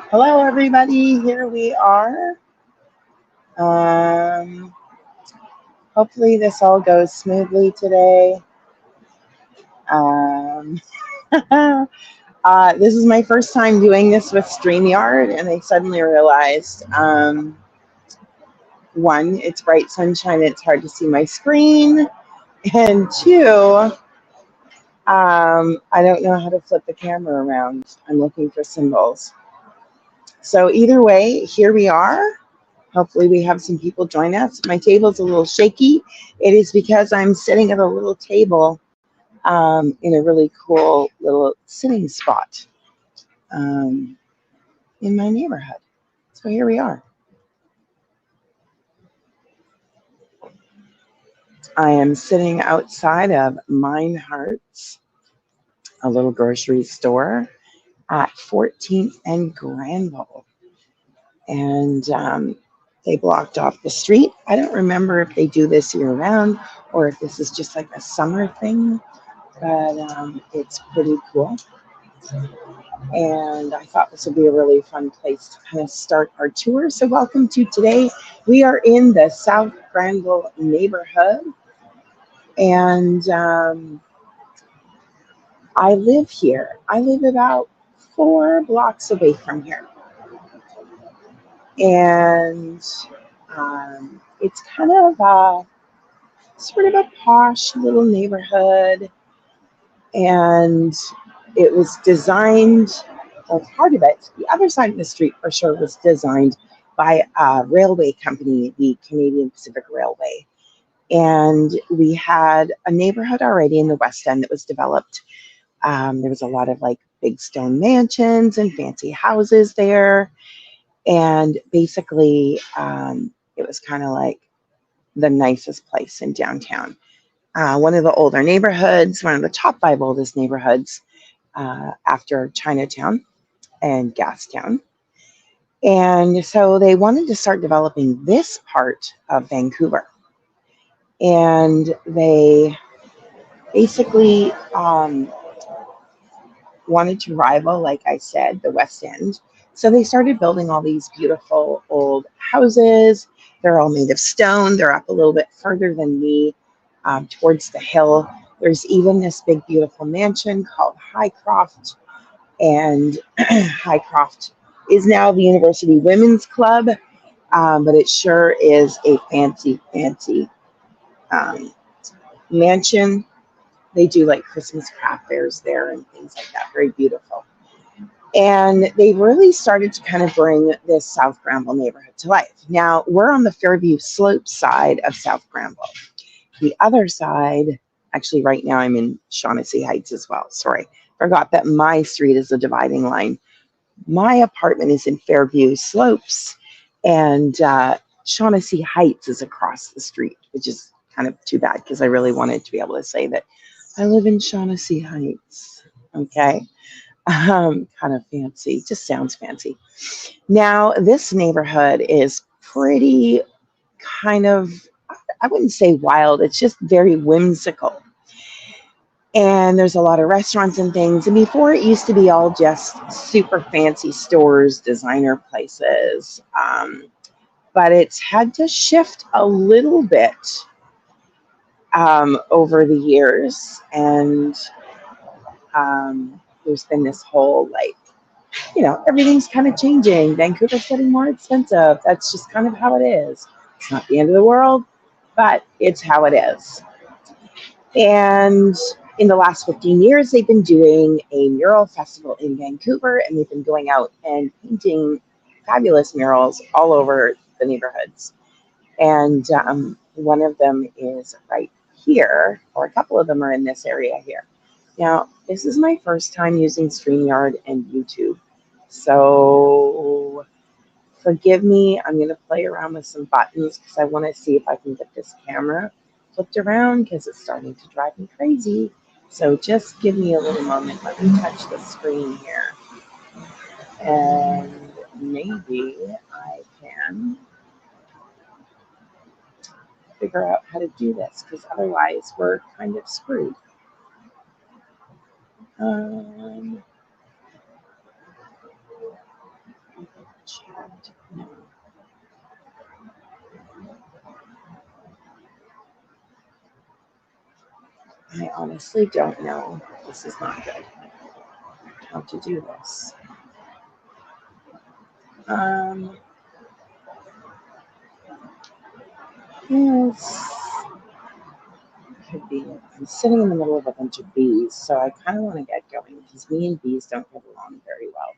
Hello, everybody. Here we are. Um, Hopefully, this all goes smoothly today. Um, this is my first time doing this with StreamYard, and I suddenly realized one, it's bright sunshine, it's hard to see my screen, and two, I don't know how to flip the camera around. I'm looking for symbols. So, either way, here we are. Hopefully we have some people join us. My table's a little shaky. It is because I'm sitting at a little table in a really cool little sitting spot um, in my neighborhood. So here we are. I am sitting outside of Mine Hearts, a little grocery store at 14th and Granville. And they blocked off the street. I don't remember if they do this year round or if this is just like a summer thing, but it's pretty cool. And I thought this would be a really fun place to kind of start our tour. So welcome to today. We are in the South Granville neighborhood, and I live here. I live about 4 blocks away from here, and it's kind of sort of a posh little neighborhood, and it was designed, or part of it, the other side of the street for sure was designed by a railway company, the Canadian Pacific Railway. And we had a neighborhood already in the West End that was developed. There was a lot of like big stone mansions and fancy houses there. And basically, it was kind of like the nicest place in downtown. One of the older neighborhoods, one of the top 5 oldest neighborhoods after Chinatown and Gastown. And so they wanted to start developing this part of Vancouver. And they basically wanted to rival, like I said, the West End. So they started building all these beautiful old houses. They're all made of stone. They're up a little bit further than me towards the hill. There's even this big, beautiful mansion called Highcroft. And Highcroft is now the University Women's Club, but it sure is a fancy, fancy um, mansion. They do like Christmas craft fairs there and things like that. Very beautiful. And they really started to kind of bring this South Granville neighborhood to life. Now, we're on the Fairview Slope side of South Granville. The other side, actually, right now I'm in Shaughnessy Heights as well. Sorry, forgot that my street is the dividing line. My apartment is in Fairview Slopes, and Shaughnessy Heights is across the street, which is kind of too bad because I really wanted to be able to say that I live in Shaughnessy Heights. Okay. Kind of fancy, just sounds fancy. Now, this neighborhood is pretty kind of, I wouldn't say wild, it's just very whimsical. And there's a lot of restaurants and things. And before it used to be all just super fancy stores, designer places. But it's had to shift a little bit over the years. And there's been this whole like, everything's kind of changing. Vancouver's getting more expensive. That's just kind of how it is. It's not the end of the world, but it's how it is. And in the last 15 years, they've been doing a mural festival in Vancouver, and they've been going out and painting fabulous murals all over the neighborhoods. And one of them is right here, or a couple of them are in this area here. Now, this is my first time using StreamYard and YouTube. So forgive me, I'm going to play around with some buttons because I want to see if I can get this camera flipped around because it's starting to drive me crazy. So just give me a little moment. Let me touch the screen here. And maybe I can figure out how to do this because otherwise we're kind of screwed. chat. No. I honestly don't know. This is not good. How to do this. Yes. Could be. I'm sitting in the middle of a bunch of bees, so I kind of want to get going because me and bees don't get along very well.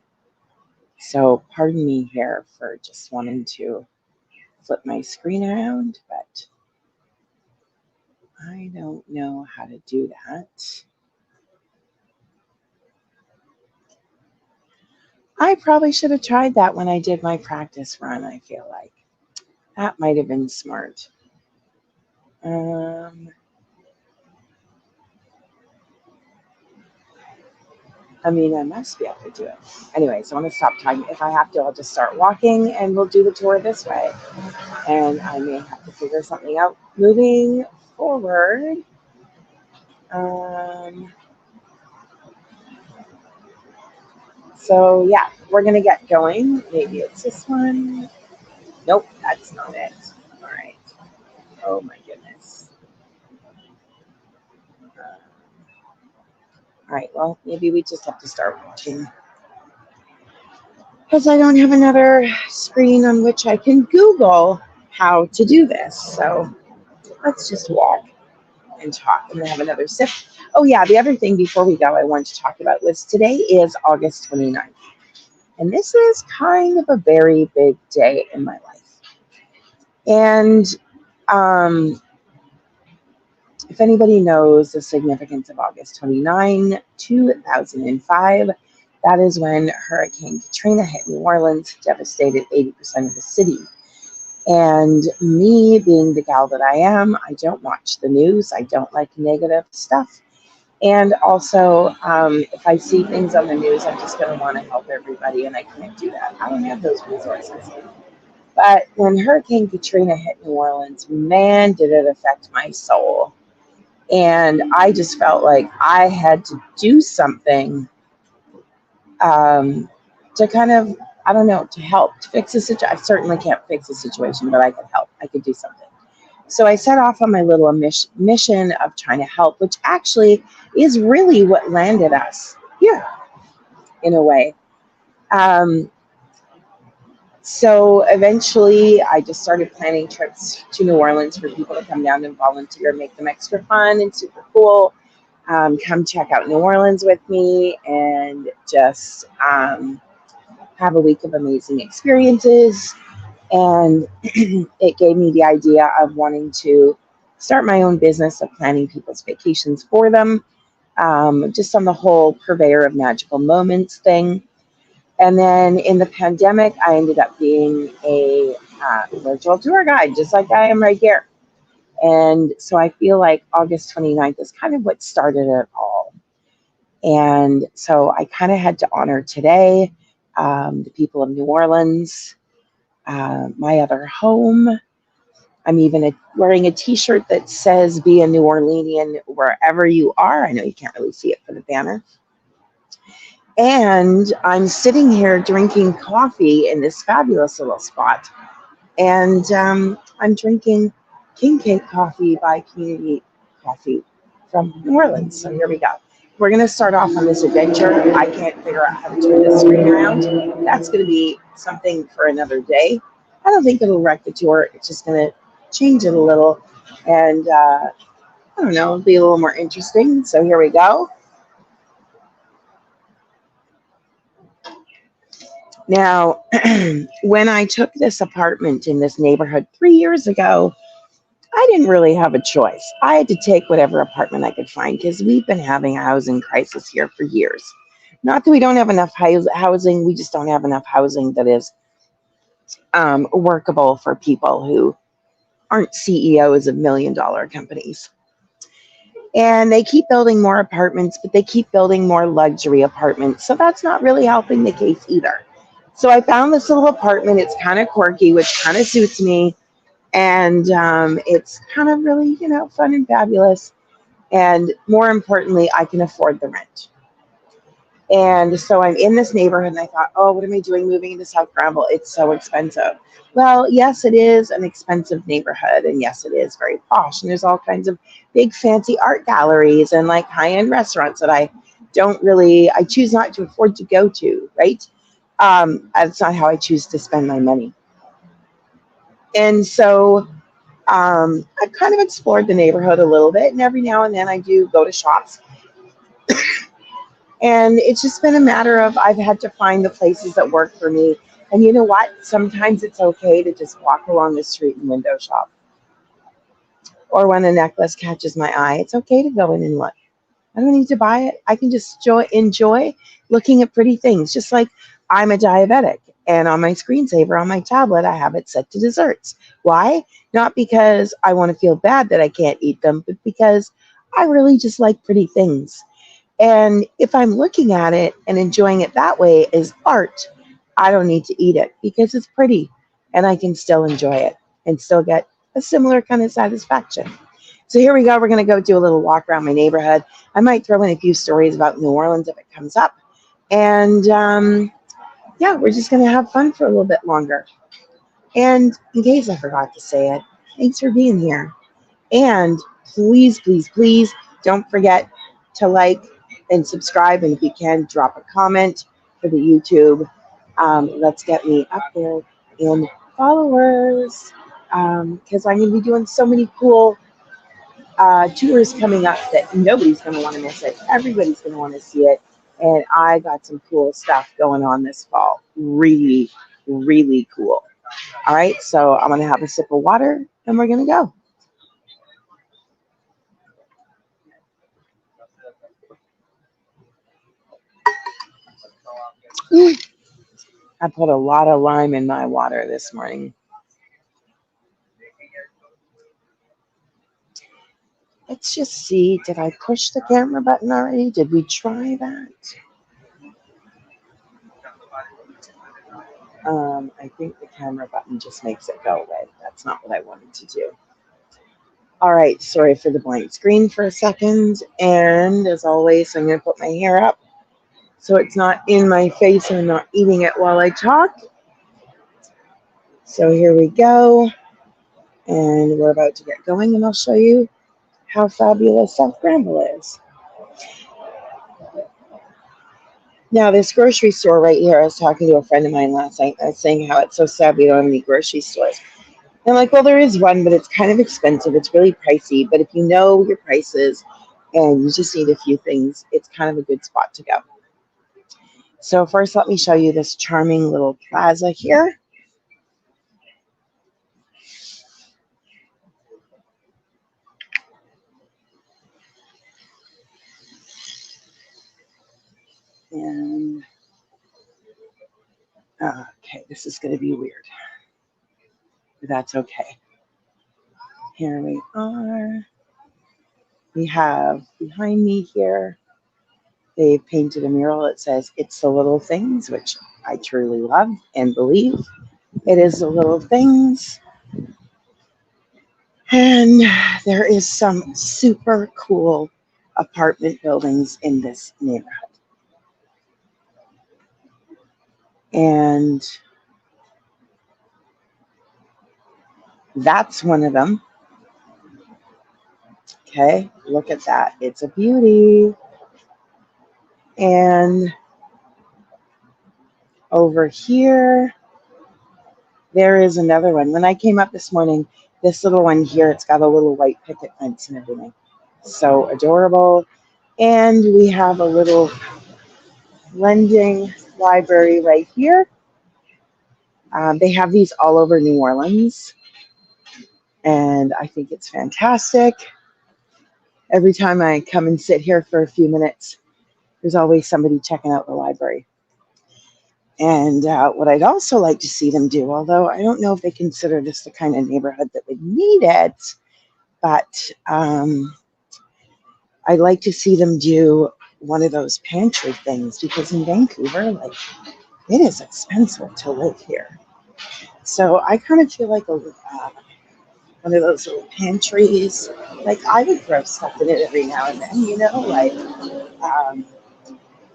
So pardon me here for just wanting to flip my screen around, but I don't know how to do that. I probably should have tried that when I did my practice run, I feel like. That might have been smart. I mean, I must be able to do it. Anyway, so I'm going to stop talking. If I have to, I'll just start walking and we'll do the tour this way. And I may have to figure something out moving forward. So, yeah, we're going to get going. Maybe it's this one. Nope, that's not it. All right. Oh, my goodness. All right, well, maybe we just have to start watching. Because I don't have another screen on which I can Google how to do this. So let's just walk and talk. I'm going to have another sip. Oh, yeah, the other thing before we go I wanted to talk about was today is August 29th. And this is kind of a very big day in my life. And if anybody knows the significance of August 29, 2005, that is when Hurricane Katrina hit New Orleans, devastated 80% of the city. And me being the gal that I am, I don't watch the news. I don't like negative stuff. And also, if I see things on the news, I'm just going to want to help everybody, and I can't do that. I don't have those resources. But when Hurricane Katrina hit New Orleans, man, did it affect my soul. And I just felt like I had to do something to kind of, I don't know, to help, to fix the situation. I certainly can't fix the situation, but I could help. I could do something. So I set off on my little mission of trying to help, which actually is really what landed us here, in a way. So eventually, I just started planning trips to New Orleans for people to come down and volunteer, make them extra fun and super cool. Come check out New Orleans with me and just have a week of amazing experiences. And it gave me the idea of wanting to start my own business of planning people's vacations for them, just on the whole purveyor of magical moments thing. And then in the pandemic, I ended up being a virtual tour guide, just like I am right here. And so I feel like August 29th is kind of what started it all. And so I kind of had to honor today the people of New Orleans, my other home. I'm even wearing a t-shirt that says "Be a New Orleanian wherever you are." I know you can't really see it for the banner. And I'm sitting here drinking coffee in this fabulous little spot. And I'm drinking King Cake Coffee by Community Coffee from New Orleans. So here we go. We're going to start off on this adventure. I can't figure out how to turn this screen around. That's going to be something for another day. I don't think it'll wreck the tour. It's just going to change it a little. And I don't know, it'll be a little more interesting. So here we go. Now, when I took this apartment in this neighborhood 3 years ago, I didn't really have a choice. I had to take whatever apartment I could find because we've been having a housing crisis here for years. Not that we don't have enough housing, we just don't have enough housing that is workable for people who aren't CEOs of million-dollar companies. And they keep building more apartments, but they keep building more luxury apartments. So that's not really helping the case either. So I found this little apartment. It's kind of quirky, which kind of suits me. And it's kind of really, fun and fabulous. And more importantly, I can afford the rent. And so I'm in this neighborhood and I thought, oh, what am I doing moving into South Granville? It's so expensive. Well, yes, it is an expensive neighborhood. And yes, it is very posh. And there's all kinds of big fancy art galleries and like high-end restaurants that I choose not to afford to go to, right? That's not how I choose to spend my money. And so I've kind of explored the neighborhood a little bit. And every now and then I do go to shops. And it's just been a matter of I've had to find the places that work for me. And you know what? Sometimes it's okay to just walk along the street and window shop. Or when a necklace catches my eye, it's okay to go in and look. I don't need to buy it. I can just enjoy looking at pretty things. Just like I'm a diabetic. And on my screensaver on my tablet, I have it set to desserts. Why? Not because I want to feel bad that I can't eat them, but because I really just like pretty things. And if I'm looking at it and enjoying it that way as art, I don't need to eat it because it's pretty and I can still enjoy it and still get a similar kind of satisfaction. So here we go. We're going to go do a little walk around my neighborhood. I might throw in a few stories about New Orleans if it comes up. And yeah, we're just going to have fun for a little bit longer. And in case I forgot to say it, thanks for being here. And please, please, please don't forget to like and subscribe. And if you can, drop a comment for the YouTube. Let's get me up there in followers because I'm going to be doing so many cool tours coming up that nobody's going to want to miss it. Everybody's going to want to see it. And I got some cool stuff going on this fall. Really, really cool. All right, so I'm going to have a sip of water and we're going to go. I put a lot of lime in my water this morning. Let's just see. Did I push the camera button already? Did we try that? I think the camera button just makes it go away. That's not what I wanted to do. All right, sorry for the blank screen for a second. And as always, I'm going to put my hair up so it's not in my face and I'm not eating it while I talk. So here we go. And we're about to get going and I'll show you how fabulous South Granville is. Now, this grocery store right here, I was talking to a friend of mine last night. I was saying how it's so sad we don't have any grocery stores. And I'm like, well, there is one, but it's kind of expensive. It's really pricey. But if you know your prices and you just need a few things, it's kind of a good spot to go. So first, let me show you this charming little plaza here. And okay, this is going to be weird, but that's okay. Here we are. We have behind me here, they've painted a mural that says, "It's the little things," which I truly love and believe. It is the little things. And there is some super cool apartment buildings in this neighborhood. And that's one of them. Okay, look at that. It's a beauty. And over here, there is another one. When I came up this morning, this little one here, it's got a little white picket fence and everything. So adorable. And we have a little lending library right here. They have these all over New Orleans. And I think it's fantastic. Every time I come and sit here for a few minutes, there's always somebody checking out the library. And what I'd also like to see them do, although I don't know if they consider this the kind of neighborhood that would need it, but I'd like to see them do one of those pantry things because in Vancouver, like, it is expensive to live here. So I kind of feel like one of those little pantries. Like, I would throw stuff in it every now and then, like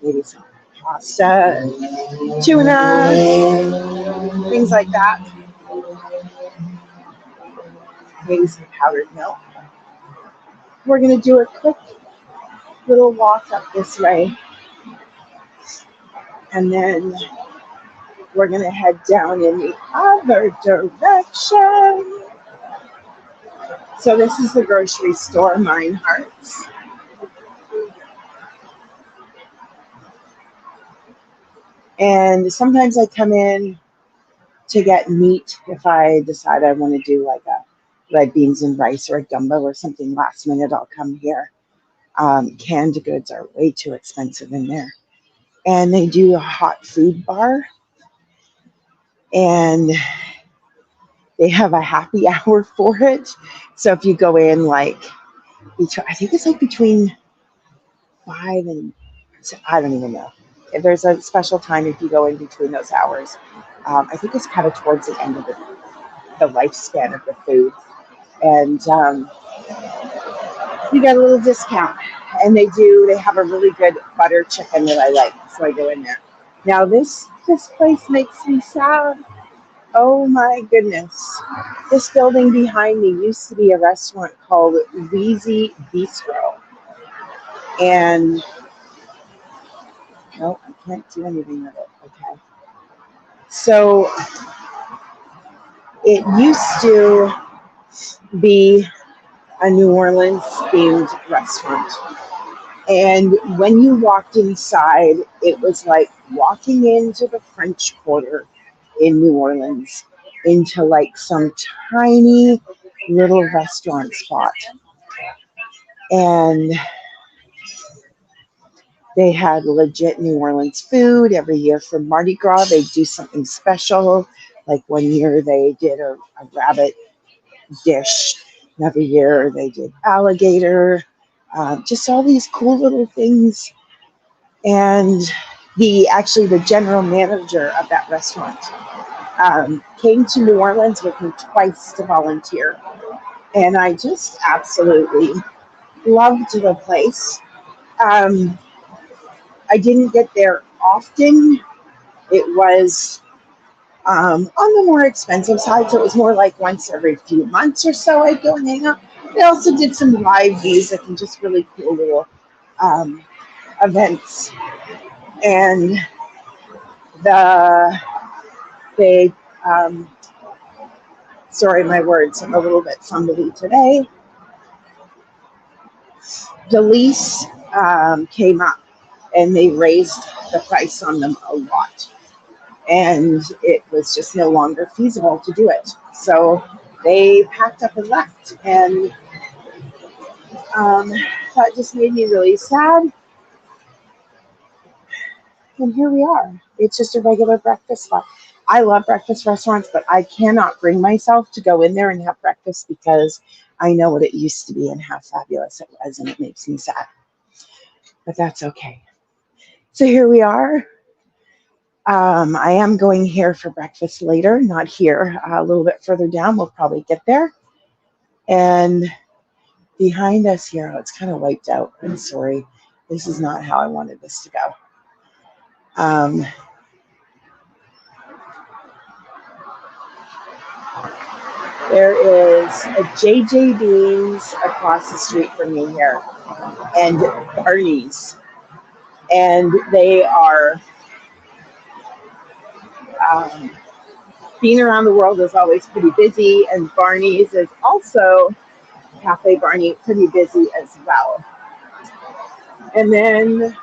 maybe some pasta, tuna, things like that. Maybe some powdered milk. We're going to do a quick little walk up this way, and then we're going to head down in the other direction. So this is the grocery store, Mine Hearts. And sometimes I come in to get meat if I decide I want to do like a red beans and rice or a gumbo or something last minute. I'll come here. Canned goods are way too expensive in there. And they do a hot food bar. And they have a happy hour for it. So if you go in I think it's like between 5 and, I don't even know. There's a special time if you go in between those hours. I think it's kind of towards the end of the lifespan of the food. And you get a little discount. And they have a really good butter chicken that I like. So I go in there. Now this place makes me sad. Oh my goodness. This building behind me used to be a restaurant called Wheezy Bistro. And no, I can't do anything with it. Okay. So it used to be a New Orleans themed restaurant. And when you walked inside, it was like walking into the French Quarter in New Orleans, into like some tiny little restaurant spot. And they had legit New Orleans food every year for Mardi Gras. They do something special. Like one year they did a rabbit dish. Another year they did alligator. Just all these cool little things. And the general manager of that restaurant came to New Orleans with me twice to volunteer. And I just absolutely loved the place. I didn't get there often. It was on the more expensive side, so it was more like once every few months or so I'd go and hang out. They also did some live music and just really cool little events. And sorry, my words, I'm a little bit fumbly today. The lease came up and they raised the price on them a lot. And it was just no longer feasible to do it. So they packed up and left. And that just made me really sad. And here we are. It's just a regular breakfast spot. I love breakfast restaurants, but I cannot bring myself to go in there and have breakfast because I know what it used to be and how fabulous it was, and it makes me sad. But that's okay. So here we are. I am going here for breakfast later, not here, a little bit further down. We'll probably get there. And behind us here, it's kind of wiped out. I'm sorry. This is not how I wanted this to go. There is a JJ Beans across the street from me here, and Barney's. And they are, being around the world is always pretty busy, and Barney's is also, Cafe Barney, pretty busy as well. And then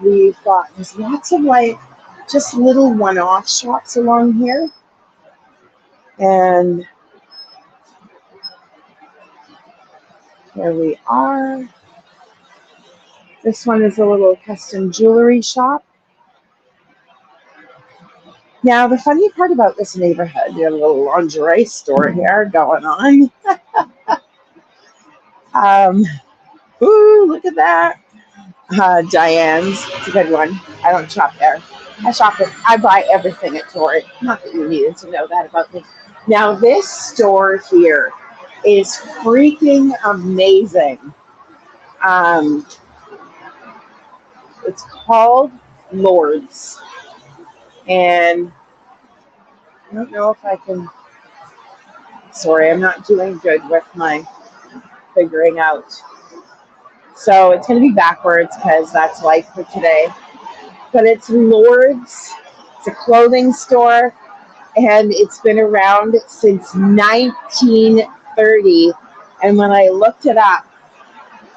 there's lots of like just little one-off shops along here. And here we are. This one is a little custom jewelry shop. Now, the funny part about this neighborhood, you have a little lingerie store here going on. Ooh, look at that. Diane's, it's a good one. I don't shop there. I buy everything at Torrid. Not that you needed to know that about me. Now, this store here is freaking amazing. It's called Lords. And I don't know if I can, sorry, I'm not doing good with my figuring out. So it's going to be backwards because that's life for today. But it's Lords. It's a clothing store, and it's been around since 1930. And when I looked it up,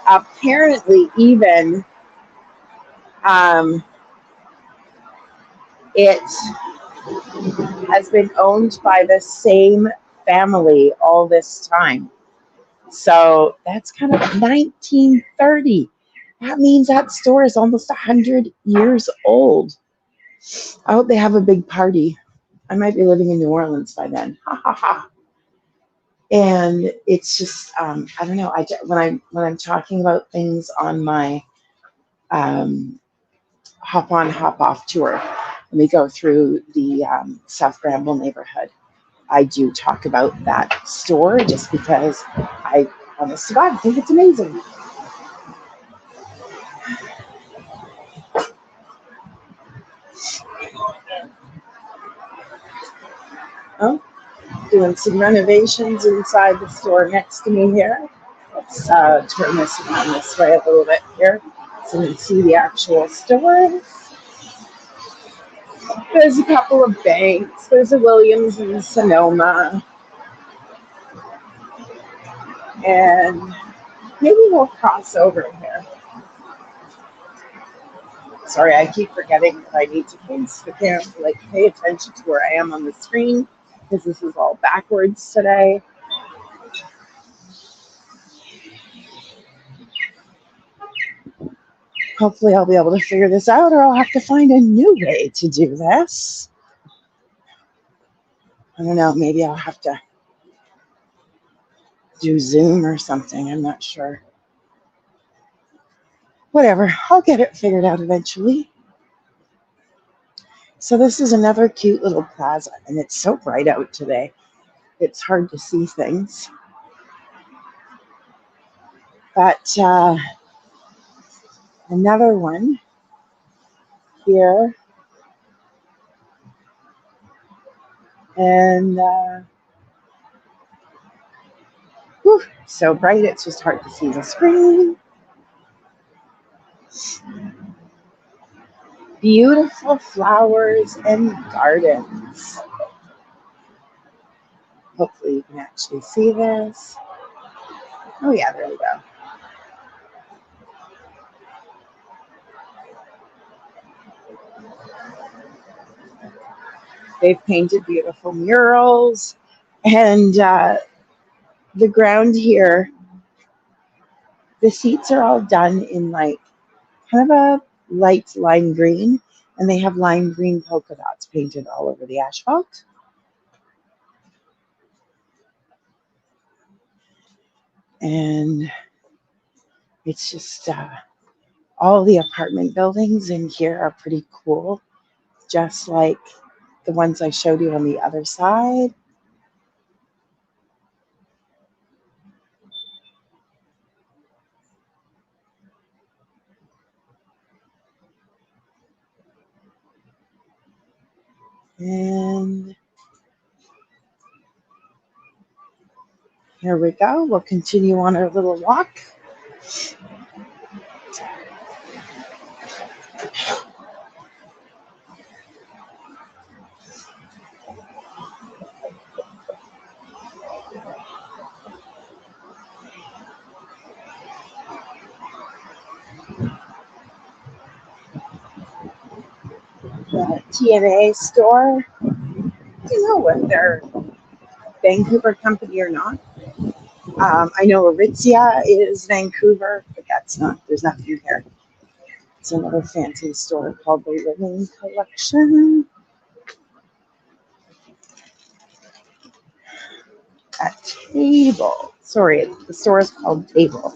apparently even it has been owned by the same family all this time. So that's kind of 1930. That means that store is almost 100 years old. I hope they have a big party. I might be living in New Orleans by then. Ha ha ha. And it's just, I don't know. When I'm talking about things on my hop on, hop off tour, when we go through the South Granville neighborhood, I do talk about that store just because I, honest to God, think it's amazing. Oh, doing some renovations inside the store next to me here. Let's turn this around this way a little bit here so you can see the actual store. There's a couple of banks. There's a Williams in Sonoma. And maybe we'll cross over here. Sorry, I keep forgetting that I need to face the camera, like pay attention to where I am on the screen because this is all backwards today. Hopefully I'll be able to figure this out, or I'll have to find a new way to do this. I don't know, maybe I'll have to do Zoom or something. I'm not sure. Whatever, I'll get it figured out eventually. So this is another cute little plaza, and it's so bright out today. It's hard to see things. But another one here. And whew, so bright, it's just hard to see the screen. Beautiful flowers and gardens. Hopefully you can actually see this. Oh yeah, there we go. They've painted beautiful murals, and the ground here, the seats are all done in like kind of a light lime green, and they have lime green polka dots painted all over the asphalt. And it's just all the apartment buildings in here are pretty cool, just like the ones I showed you on the other side. And here we go. We'll continue on our little walk. The TNA store. I don't know if they're Vancouver company or not. I know Aritzia is Vancouver, but that's not, there's nothing here. It's another fancy store called the Living Collection. A Table. Sorry, the store is called Table.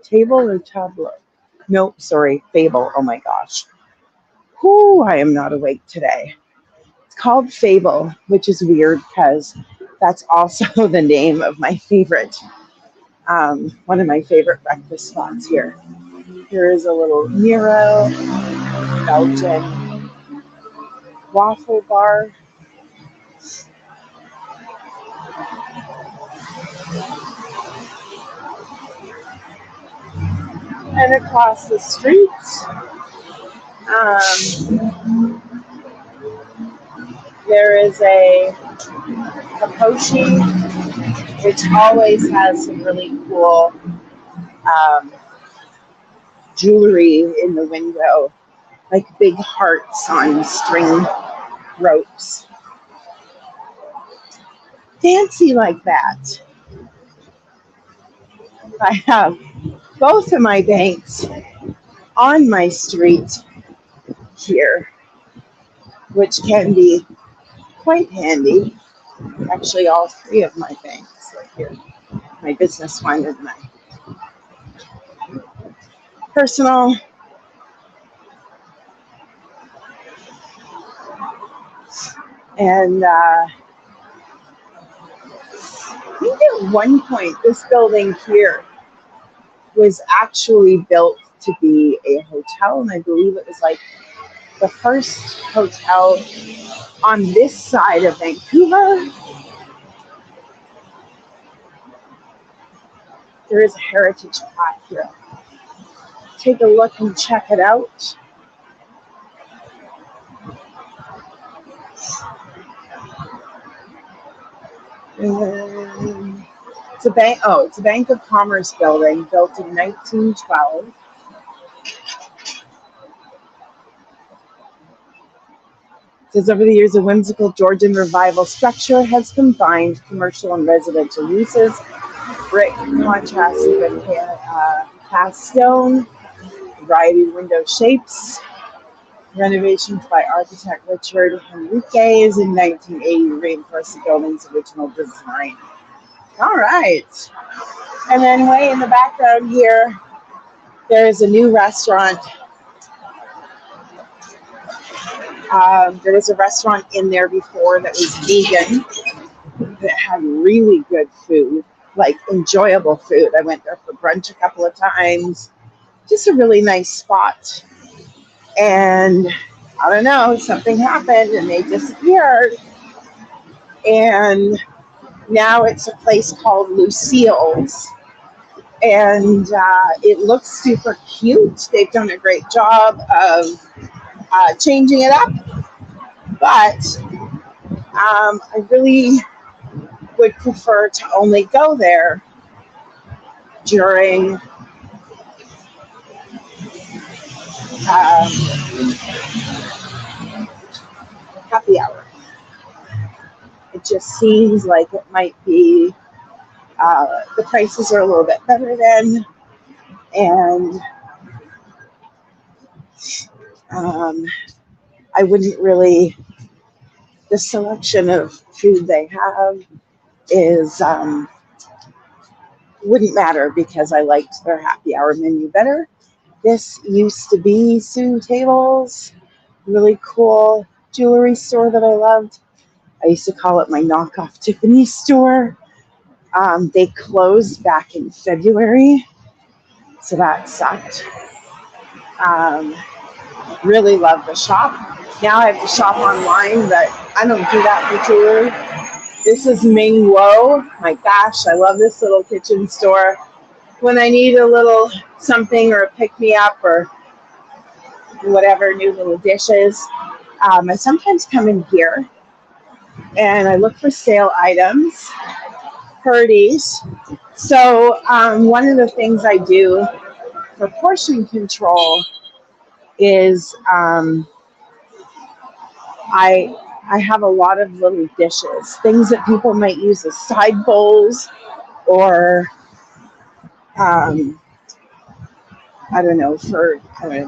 Table or Tableau? Nope, sorry, Fable. Oh my gosh. Whoo, I am not awake today. It's called Fable, which is weird because that's also the name of my favorite, one of my favorite breakfast spots here. There is a little Nero Belgian waffle bar. And across the street, there is a Kaposhi, which always has some really cool jewelry in the window, like big hearts on string ropes. Fancy like that. I have both of my banks on my street here, which can be quite handy. Actually, all three of my banks are here. My business one and my personal. And I think at one point this building here was actually built to be a hotel, and I believe it was like the first hotel on this side of Vancouver. There is a heritage plaque here. Take a look and check it out. And it's a bank. Oh, it's a Bank of Commerce building built in 1912. It says over the years, a whimsical Georgian revival structure has combined commercial and residential uses. Brick contrasted with cast stone, variety of window shapes. Renovations by architect Richard Henriquez in 1980 reinforced the building's original design. All right. And then way in the background here, there's a new restaurant. There was a restaurant in there before that was vegan that had really good food, like enjoyable food. I went there for brunch a couple of times. Just a really nice spot. And I don't know, something happened and they disappeared. And now it's a place called Lucille's. And it looks super cute. They've done a great job of changing it up. But I really would prefer to only go there during happy hour. It just seems like it might be, the prices are a little bit better then, and I wouldn't really, the selection of food they have is, wouldn't matter because I liked their happy hour menu better. This used to be Sue Tables, really cool jewelry store that I loved. I used to call it my knockoff Tiffany store. They closed back in February, so that sucked. Really love the shop. Now I have to shop online, but I don't do that for jewelry. This is Ming Wo. My gosh, I love this little kitchen store. When I need a little something or a pick-me-up or whatever, new little dishes, I sometimes come in here and I look for sale items, purdies. So one of the things I do for portion control is I have a lot of little dishes, things that people might use as side bowls or I don't know,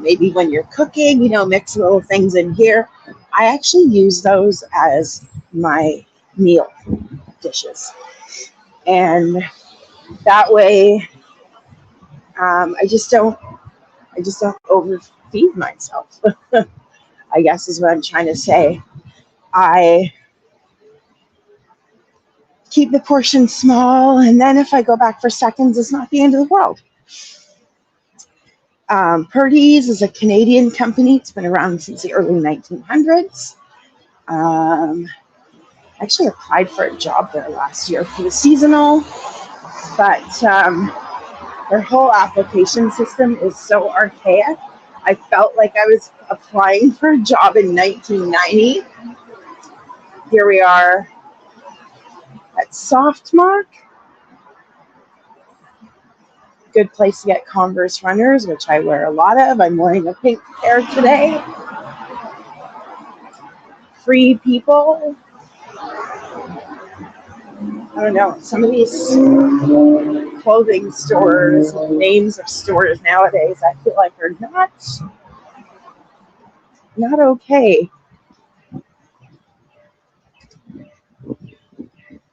maybe when you're cooking, mix little things in here. I actually use those as my meal dishes. And that way, I just don't overfeed myself, I guess is what I'm trying to say. I keep the portion small, and then if I go back for seconds, it's not the end of the world. Purdy's is a Canadian company. It's been around since the early 1900s. Actually applied for a job there last year for the seasonal, but their whole application system is so archaic. I felt like I was applying for a job in 1990. Here we are at Softmark. Good place to get Converse runners, which I wear a lot of. I'm wearing a pink pair today. Free People. I don't know. Some of these clothing stores, names of stores nowadays, I feel like are not okay.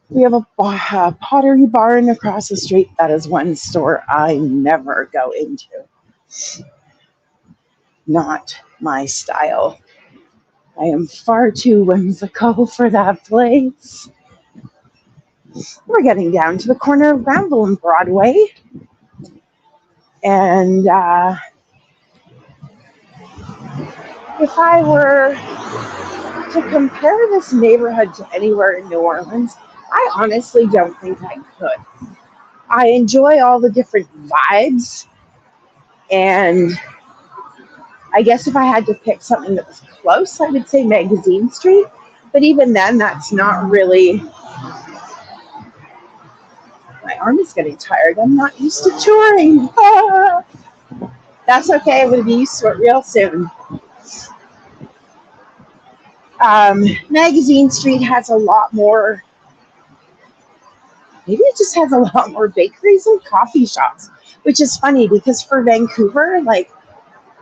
We have a pottery barn across the street. That is one store I never go into. Not my style. I am far too whimsical for that place. We're getting down to the corner of Granville and Broadway. And if I were to compare this neighborhood to anywhere in New Orleans, I honestly don't think I could. I enjoy all the different vibes, and I guess if I had to pick something that was close, I would say Magazine Street. But even then, that's not really... My arm is getting tired. I'm not used to touring. That's okay. I'm going to be used to it real soon. Magazine Street has a lot more... Maybe it just has a lot more bakeries and coffee shops, which is funny because for Vancouver, like,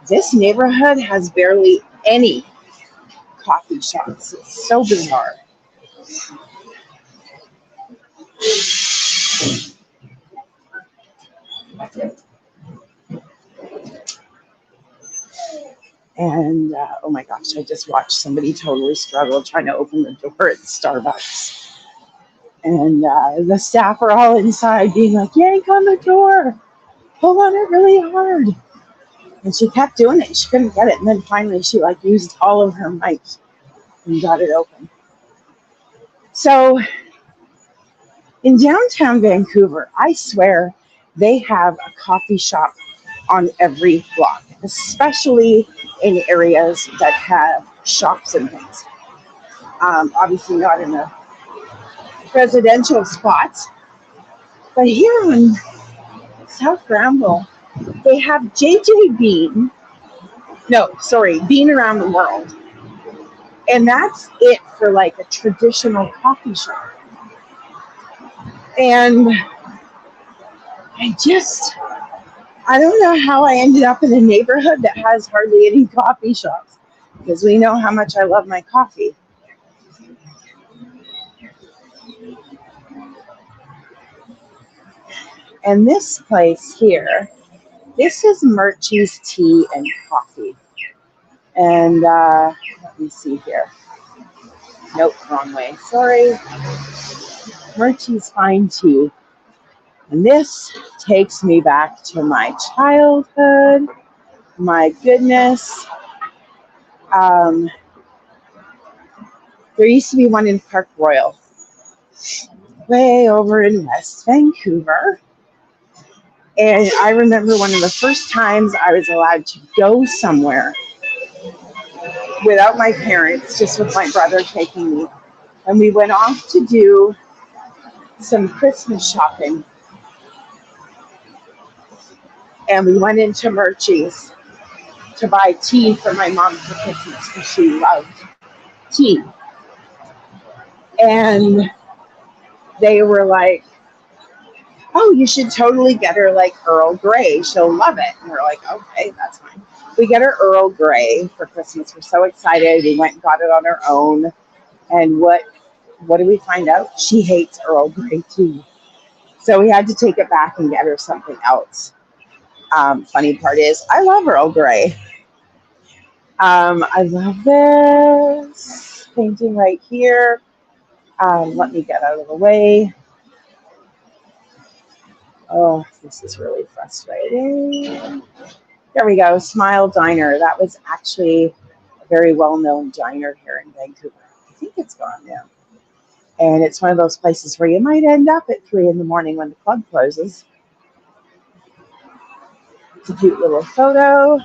this neighborhood has barely any coffee shops. It's so bizarre. And oh my gosh, I just watched somebody totally struggle trying to open the door at Starbucks. And the staff are all inside being like, yank on the door, pull on it really hard. And she kept doing it. She couldn't get it. And then finally she like used all of her might and got it open. So in downtown Vancouver, I swear they have a coffee shop on every block, especially in areas that have shops and things. Obviously not in the residential spots, but here on South Granville, they have JJ Bean. No, sorry, Bean Around the World. And that's it for like a traditional coffee shop. And I don't know how I ended up in a neighborhood that has hardly any coffee shops, because we know how much I love my coffee. And this place here, this is Murchie's Tea and Coffee. And let me see here. Nope, wrong way. Sorry. Murchie's Fine Tea. And this takes me back to my childhood. My goodness. There used to be one in Park Royal, way over in West Vancouver. And I remember one of the first times I was allowed to go somewhere without my parents, just with my brother taking me. And we went off to do some Christmas shopping. And we went into Murchie's to buy tea for my mom for Christmas because she loved tea. And they were like, oh, you should totally get her like Earl Grey. She'll love it. And we're like, okay, that's fine. We get her Earl Grey for Christmas. We're so excited. We went and got it on our own. And what do we find out? She hates Earl Grey tea. So we had to take it back and get her something else. Funny part is, I love Earl Grey. I love this painting right here. Let me get out of the way. Oh, this is really frustrating. There we go, Smile Diner. That was actually a very well-known diner here in Vancouver. I think it's gone now. And it's one of those places where you might end up at 3 in the morning when the club closes. It's a cute little photo.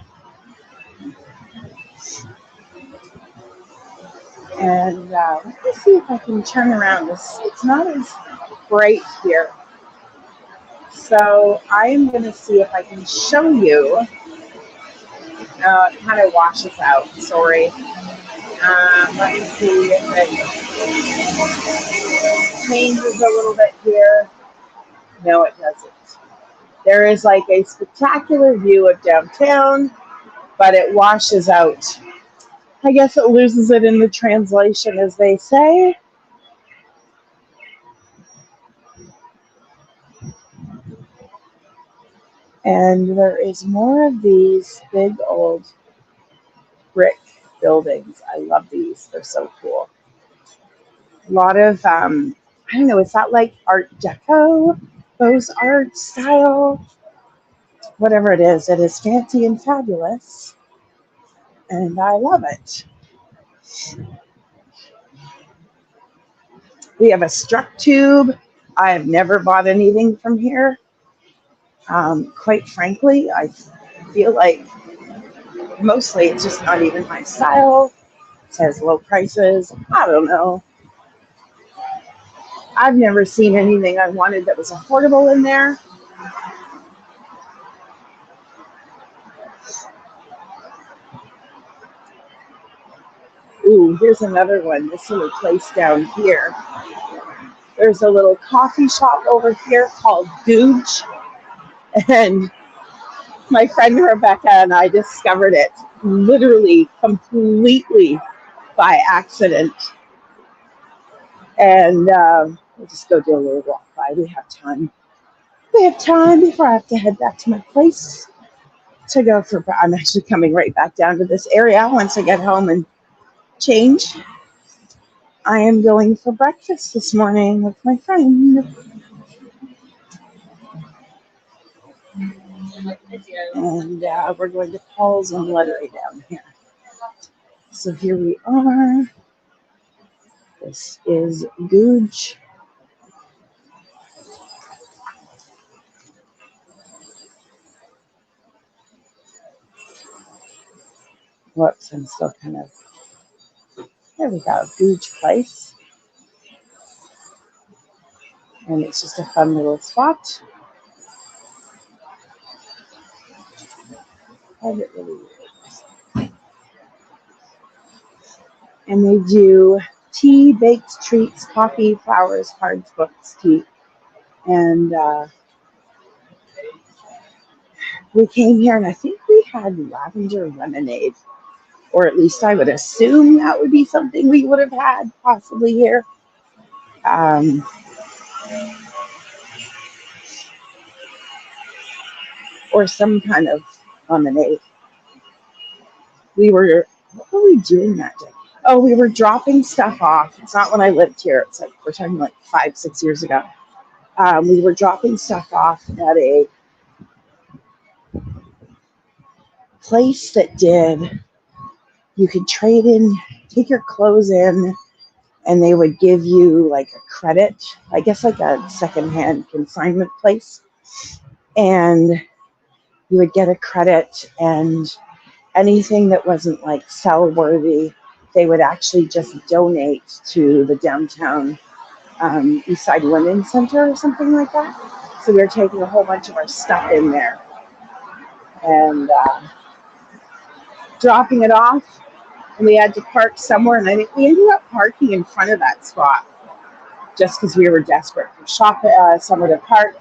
And let me see if I can turn around this. It's not as bright here. So I am going to see if I can show you. It kind of washes out. Sorry. Let me see if it changes a little bit here. No, it doesn't. There is like a spectacular view of downtown, but it washes out. I guess it loses it in the translation, as they say. And there is more of these big old brick buildings. I love these. They're so cool. A lot of, I don't know, is that like Art Deco? Those art style? Whatever it is fancy and fabulous. And I love it. We have a struck tube. I have never bought anything from here. Quite frankly, I feel like mostly it's just not even my style. It says low prices. I don't know. I've never seen anything I wanted that was affordable in there. Ooh, here's another one. This little place down here. There's a little coffee shop over here called Gooch. And my friend Rebecca and I discovered it literally completely by accident. And we'll just go do a little walk by. We have time. We have time before I have to head back to my place to go for. I'm actually coming right back down to this area once I get home and change. I am going for breakfast this morning with my friend. And we're going to Paul's and Lettery down here. So here we are. This is Gooch. Whoops, I'm still kind of. There we go, Gooch Place. And it's just a fun little spot. It really is. And they do tea, baked treats, coffee, flowers, cards, books, tea. And we came here and I think we had lavender lemonade. Or at least I would assume that would be something we would have had possibly here. Or some kind of lemonade. What were we doing that day? Oh, we were dropping stuff off. It's not when I lived here. It's like, we're talking like 5-6 years ago. We were dropping stuff off at a place that you could trade in, take your clothes in, and they would give you like a credit, I guess like a secondhand consignment place. And you would get a credit, and anything that wasn't like sell worthy, they would actually just donate to the downtown Eastside Women's Center or something like that. So we were taking a whole bunch of our stuff in there and dropping it off. And we had to park somewhere, and I think we ended up parking in front of that spot just because we were desperate for somewhere to park.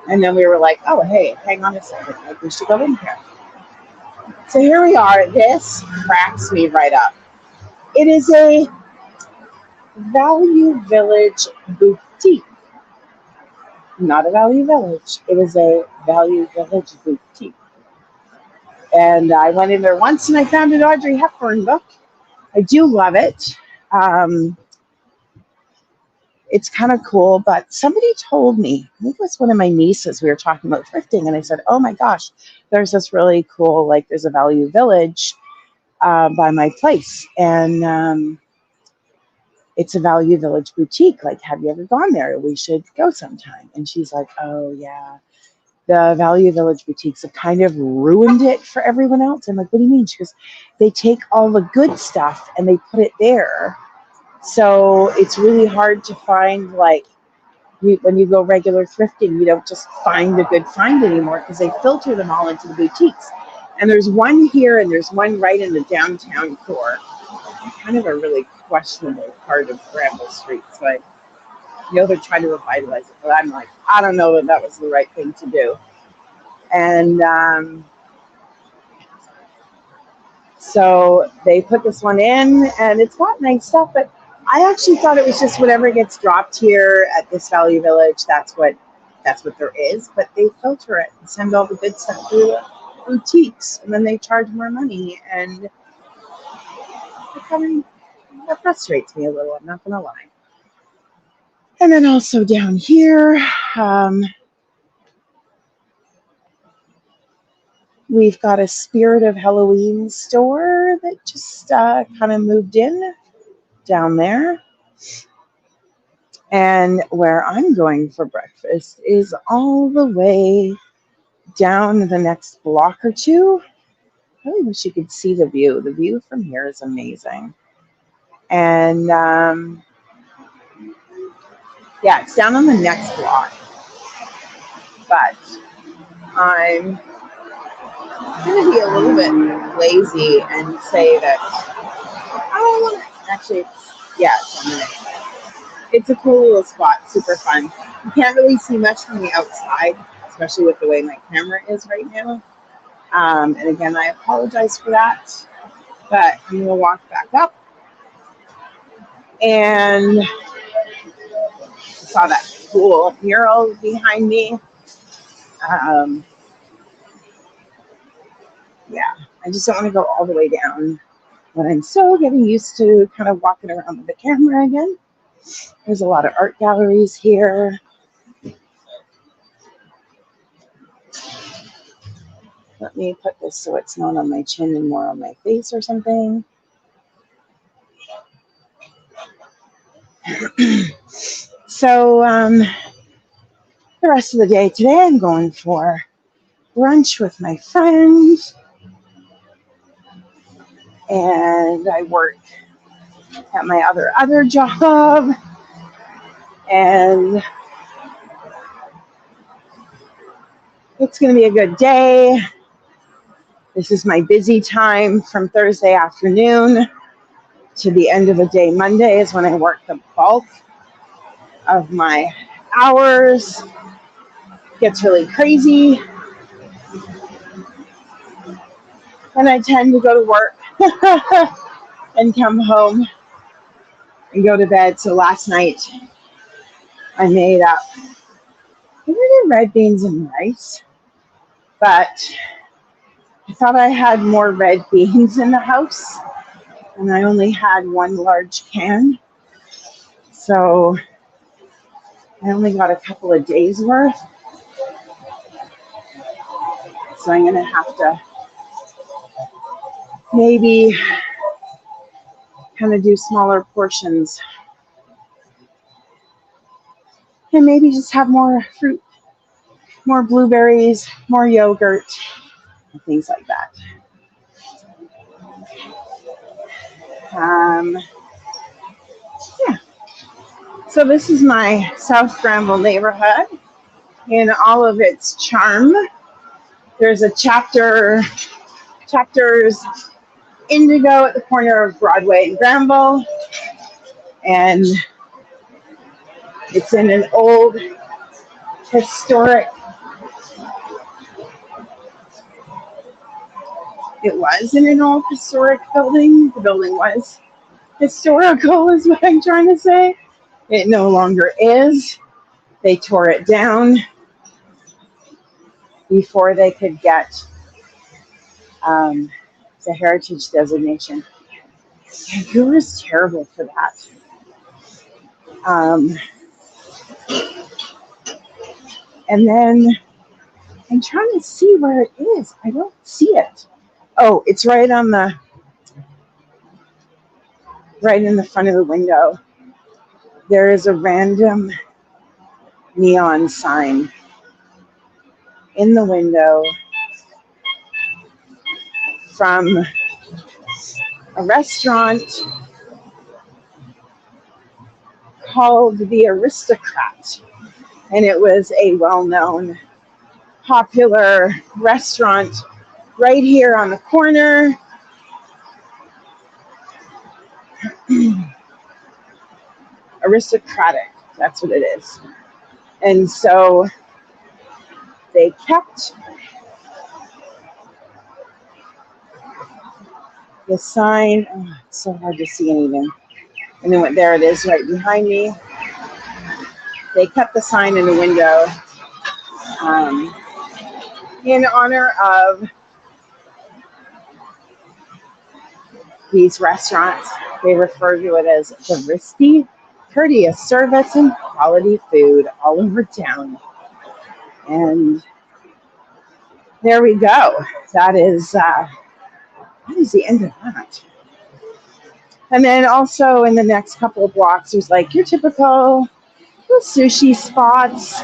And then we were like, oh, hey, hang on a second. Like, we should go in here. So here we are. This cracks me right up. It is a Value Village boutique. Not a Value Village. It is a Value Village boutique. And I went in there once and I found an Audrey Hepburn book. I do love it. it's kind of cool. But somebody told me, I think it was one of my nieces, we were talking about thrifting, and I said, oh my gosh, there's this really cool, like there's a Value Village by my place. And it's a Value Village boutique. Like, have you ever gone there? We should go sometime. And she's like, oh yeah, the Value Village boutiques have kind of ruined it for everyone else. I'm like, what do you mean? She goes, they take all the good stuff and they put it there. So it's really hard to find, like, when you go regular thrifting, you don't just find a good find anymore because they filter them all into the boutiques. And there's one here and there's one right in the downtown core. Kind of a really questionable part of Granville Street. So I know they're trying to revitalize it, but I'm like, I don't know that that was the right thing to do. And so they put this one in, and it's got nice stuff, but I actually thought it was just whatever gets dropped here at this Value Village, that's what there is. But they filter it and send all the good stuff to the boutiques, and then they charge more money, and that frustrates me a little, I'm not going to lie. And then also down here, we've got a Spirit of Halloween store that just kind of moved in down there. And where I'm going for breakfast is all the way down the next block or two. I really wish you could see the view. The view from here is amazing. And yeah, it's down on the next block. But I'm going to be a little bit lazy and say that I don't want to actually, yeah, it's on the next side. It's a cool little spot, super fun. You can't really see much from the outside, especially with the way my camera is right now. And again, I apologize for that, but I'm going to walk back up. And I saw that cool mural behind me. Yeah, I just don't want to go all the way down, but I'm still getting used to kind of walking around with the camera again. There's a lot of art galleries here. Let me put this so it's not on my chin and more on my face or something. So the rest of the day today, I'm going for brunch with my friend. And I work at my other job. And it's going to be a good day. This is my busy time from Thursday afternoon to the end of the day. Monday is when I work the bulk of my hours. It gets really crazy. And I tend to go to work and come home and go to bed. So last night I made up red beans and rice, but I thought I had more red beans in the house, and I only had one large can. So I only got a couple of days worth. So I'm going to have to maybe kind of do smaller portions. And maybe just have more fruit, more blueberries, more yogurt, and things like that. Yeah. So this is my South Granville neighborhood in all of its charm. There's a chapters Indigo at the corner of Broadway and Granville, and it's in an old historic, it was in an old historic building. The building was historical is what I'm trying to say. It no longer is. They tore it down before they could get the heritage designation. Vancouver is terrible for that. And then I'm trying to see where it is. I don't see it. Oh, it's right in the front of the window. There is a random neon sign in the window from a restaurant called The Aristocrat. And it was a well-known, popular restaurant right here on the corner. Aristocratic, that's what it is. And so they kept the sign. Oh, it's so hard to see anything. And then there it is right behind me. They kept the sign in the window in honor of these restaurants. They refer to it as the risky, courteous service and quality food all over town. And there we go. That is the end of that. And then also in the next couple of blocks, there's like your typical sushi spots.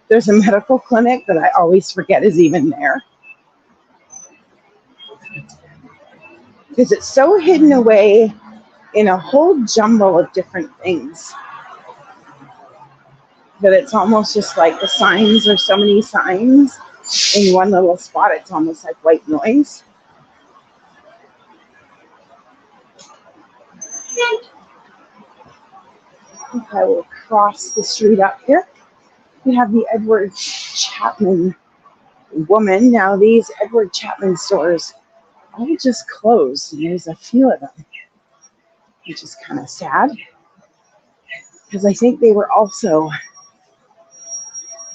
There's a medical clinic that I always forget is even there, because it's so hidden away in a whole jumble of different things that it's almost just like the signs are so many signs in one little spot. It's almost like white noise. I think I will cross the street up here. We have the Edward Chapman woman. Now these Edward Chapman stores all just closed, and there's a few of them, which is kind of sad, because I think they were also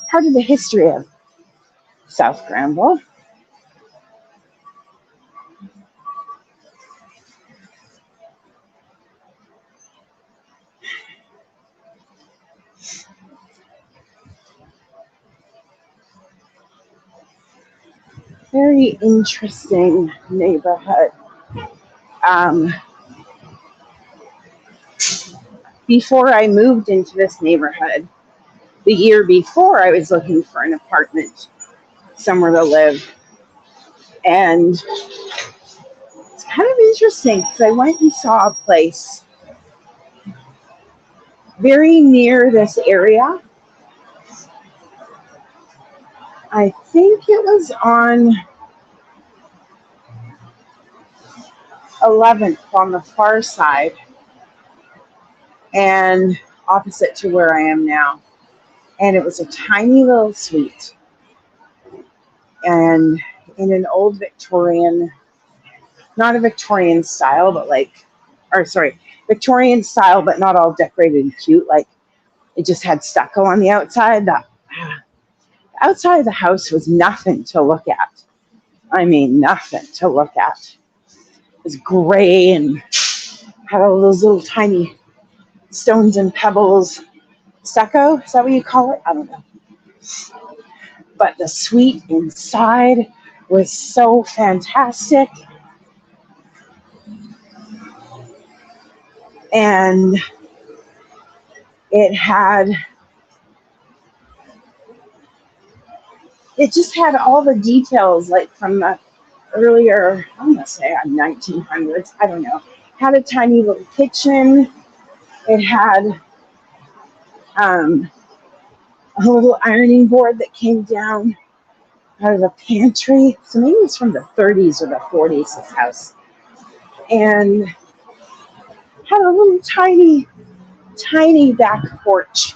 part of the history of South Granville. Very interesting neighborhood. Before I moved into this neighborhood, the year before, I was looking for an apartment somewhere to live. And it's kind of interesting because I went and saw a place very near this area. I think it was on 11th on the far side and opposite to where I am now. And it was a tiny little suite. And in an old Victorian, not a Victorian style, but Victorian style, but not all decorated and cute. Like it just had stucco on the outside. The outside of the house was nothing to look at. I mean, nothing to look at. It was gray and had all those little tiny stones and pebbles. Stucco, is that what you call it? I don't know. But the suite inside was so fantastic. And it just had all the details, like from the earlier, I'm going to say 1900s, I don't know. Had a tiny little kitchen. It had a little ironing board that came down out of the pantry. So maybe it's from the 30s or the 40s, this house. And had a little tiny back porch.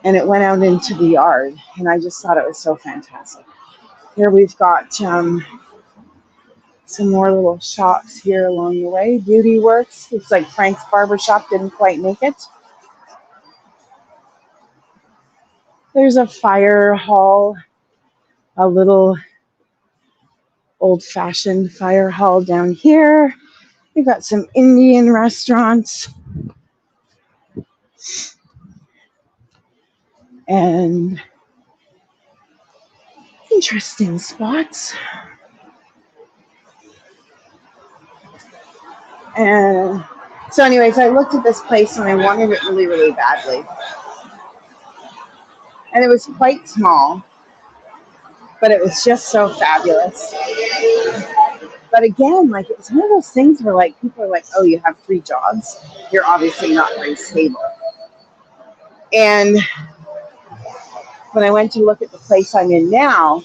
And it went out into the yard. And I just thought it was so fantastic. Here we've got some more little shops here along the way. Beauty Works. It's like Frank's Barbershop didn't quite make it. There's a fire hall, a little old-fashioned fire hall down here. We've got some Indian restaurants and interesting spots. And so anyways, I looked at this place and I wanted it really, really badly. And it was quite small, but it was just so fabulous. But again, like it was one of those things where like people are like, oh, you have 3 jobs. You're obviously not very stable. And when I went to look at the place I'm in now,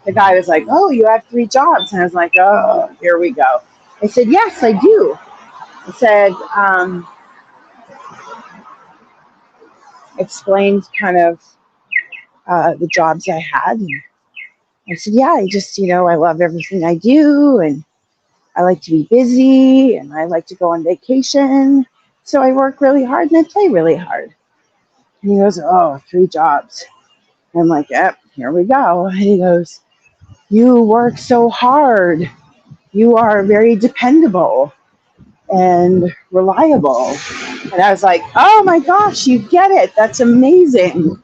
the guy was like, oh, you have 3 jobs. And I was like, oh, here we go. I said, yes, I do. I said, explained kind of the jobs I had. And I said, yeah, I just, I love everything I do. And I like to be busy. And I like to go on vacation. So I work really hard and I play really hard. And he goes, oh, 3 jobs. And I'm like, yep, here we go. And he goes, you work so hard. You are very dependable and reliable. And I was like, oh my gosh, you get it. That's amazing.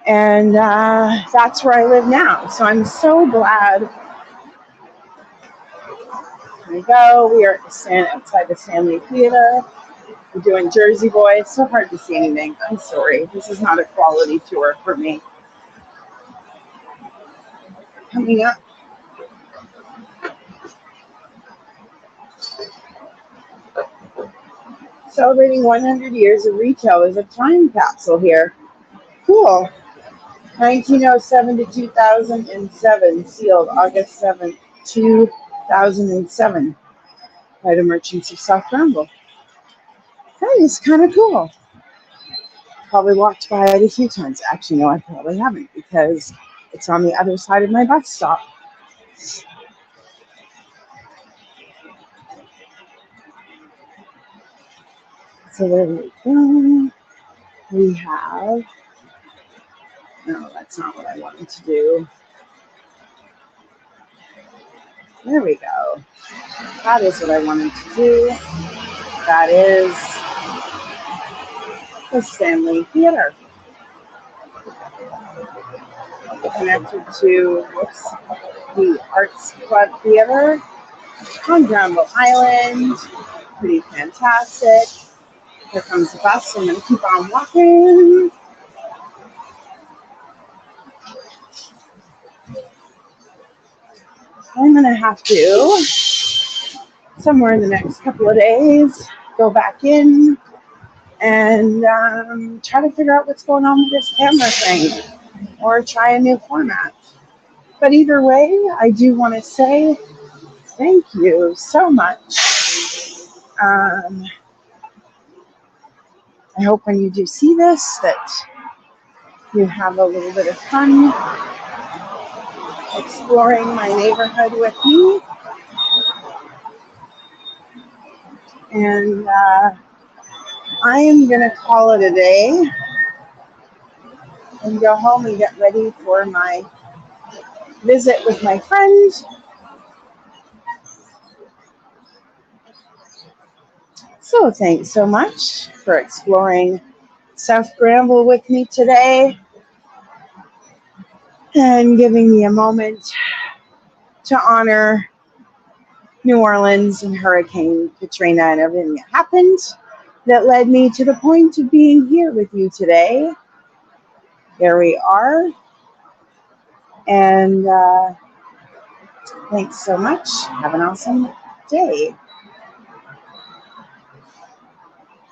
And that's where I live now. So I'm so glad. Here we go. We are outside the Stanley Theater. We're doing Jersey Boy. It's so hard to see anything. I'm sorry. This is not a quality tour for me. Coming up. Celebrating 100 years of retail. There's a time capsule here. Cool. 1907 to 2007. Sealed August 7th, 2007. By the Merchants of South Granville. That is kind of cool. Probably walked by it a few times. Actually, no, I probably haven't because it's on the other side of my bus stop. So there we go. We have, no, that's not what I wanted to do. There we go. That is what I wanted to do. That is the Stanley Theater. Connected to the Arts Club Theater on Granville Island. Pretty fantastic. Here comes the bus. I'm going to keep on walking. I'm going to have to, somewhere in the next couple of days, go back in and try to figure out what's going on with this camera thing or try a new format. But either way, I do want to say thank you so much. I hope when you do see this that you have a little bit of fun exploring my neighborhood with me. And I am going to call it a day and go home and get ready for my visit with my friend. So thanks so much for exploring South Granville with me today and giving me a moment to honor New Orleans and Hurricane Katrina and everything that happened that led me to the point of being here with you today. There we are. And thanks so much. Have an awesome day.